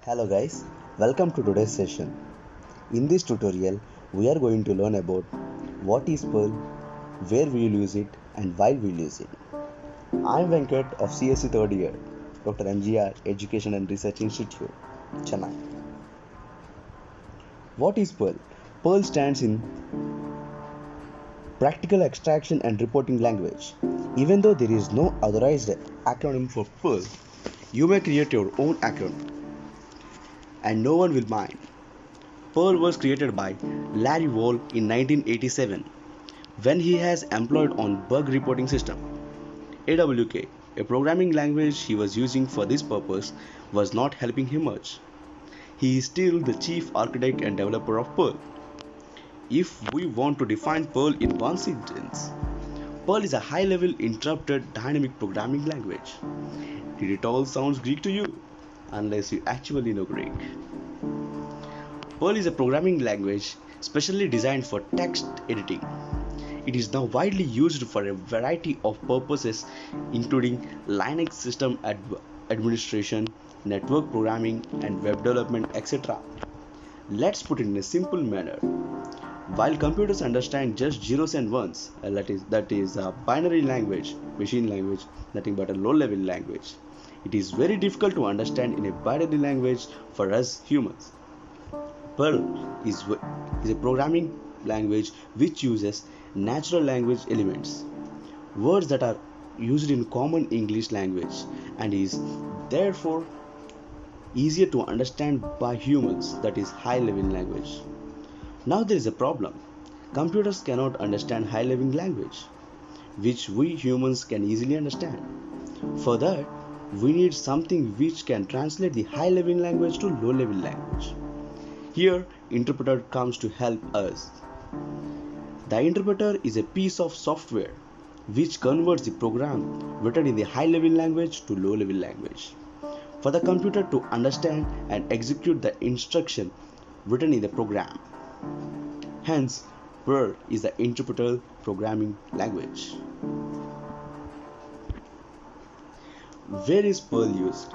Hello guys, welcome to today's session. In this tutorial, we are going to learn about what is Perl, where we will use it and why we will use it. I am Venkat of CSC 3rd year, Dr. MGR Education and Research Institute, Chennai. What is Perl? Perl stands in Practical Extraction and Reporting Language. Even though there is no authorized acronym for Perl, you may create your own acronym and no one will mind. Perl was created by Larry Wall in 1987 when he has employed on bug reporting system. AWK, a programming language he was using for this purpose, was not helping him much. He is still the chief architect and developer of Perl. If we want to define Perl in one sentence, Perl is a high-level interrupted dynamic programming language. Did it all sound Greek to you? Unless you actually know Greek. Perl is a programming language specially designed for text editing. It is now widely used for a variety of purposes including Linux system administration, network programming and web development, etc. Let's put it in a simple manner. While computers understand just zeros and ones, that is a binary language, machine language, nothing but a low-level language. It is very difficult to understand in a binary language for us humans. Perl is a programming language which uses natural language elements, words that are used in common English language, and is therefore easier to understand by humans, that is high-level language. Now there is a problem. Computers cannot understand high-level language, which we humans can easily understand. For that, we need something which can translate the high-level language to low-level language. Here, interpreter comes to help us. The interpreter is a piece of software which converts the program written in the high-level language to low-level language for the computer to understand and execute the instruction written in the program. Hence, Perl is the interpreter programming language. Where is Perl used?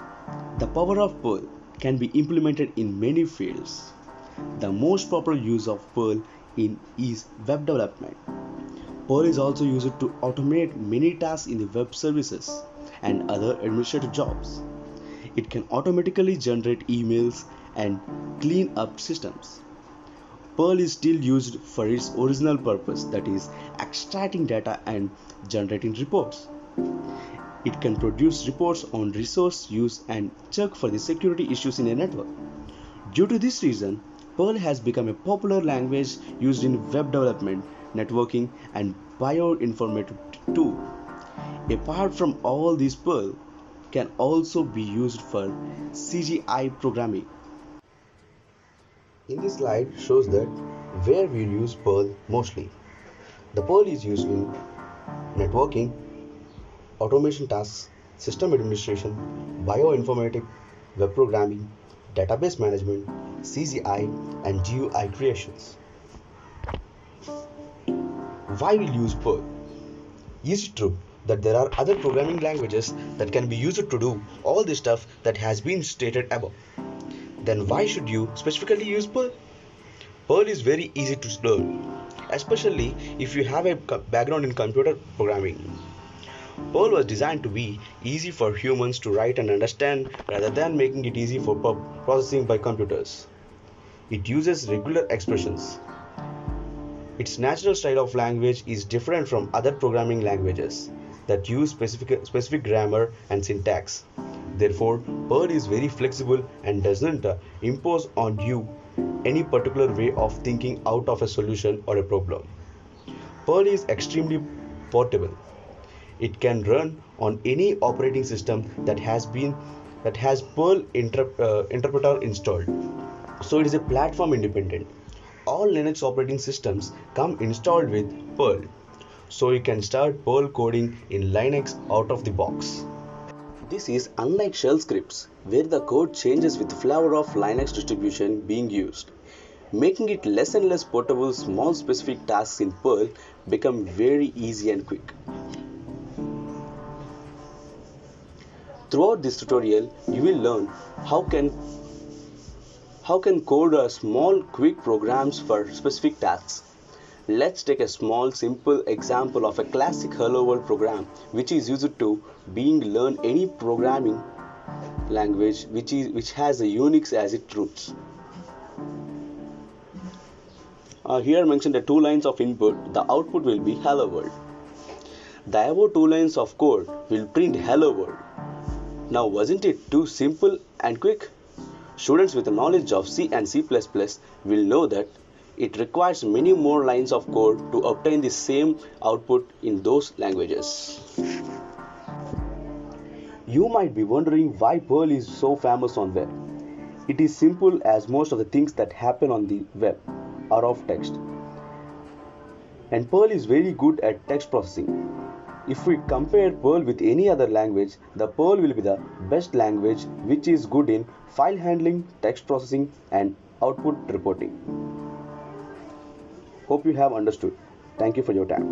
The power of Perl can be implemented in many fields. The most popular use of Perl is web development. Perl is also used to automate many tasks in the web services and other administrative jobs. It can automatically generate emails and clean up systems. Perl is still used for its original purpose, that is, extracting data and generating reports. It can produce reports on resource use and check for the security issues in a network. Due to this reason, Perl has become a popular language used in web development, networking, and bioinformatics too. Apart from all these, Perl can also be used for CGI programming. In this slide shows that where we use Perl mostly. The Perl is used in networking, automation tasks, system administration, bioinformatics, web programming, database management, CGI, and GUI creations. Why we use Perl? Is it true that there are other programming languages that can be used to do all the stuff that has been stated above? Then why should you specifically use Perl? Perl is very easy to learn, especially if you have a background in computer programming. Perl was designed to be easy for humans to write and understand rather than making it easy for processing by computers. It uses regular expressions. Its natural style of language is different from other programming languages that use specific grammar and syntax. Therefore, Perl is very flexible and doesn't impose on you any particular way of thinking out of a solution or a problem. Perl is extremely portable. It can run on any operating system that has Perl interpreter installed. So it is a platform independent. All Linux operating systems come installed with Perl. So you can start Perl coding in Linux out of the box. This is unlike shell scripts, where the code changes with the flavor of Linux distribution being used. Making it less and less portable, small specific tasks in Perl become very easy and quick. Throughout this tutorial, you will learn how can How can code a small quick programs for specific tasks? Let's take a small simple example of a classic hello world program which is used to being learn any programming language which has a Unix as its roots. Here mentioned the two lines of input, the output will be hello world. The above two lines of code will print hello world. Now wasn't it too simple and quick? Students with knowledge of C and C++ will know that it requires many more lines of code to obtain the same output in those languages. You might be wondering why Perl is so famous on web. It is simple as most of the things that happen on the web are of text. And Perl is very good at text processing. If we compare Perl with any other language, the Perl will be the best language which is good in file handling, text processing and output reporting. Hope you have understood. Thank you for your time.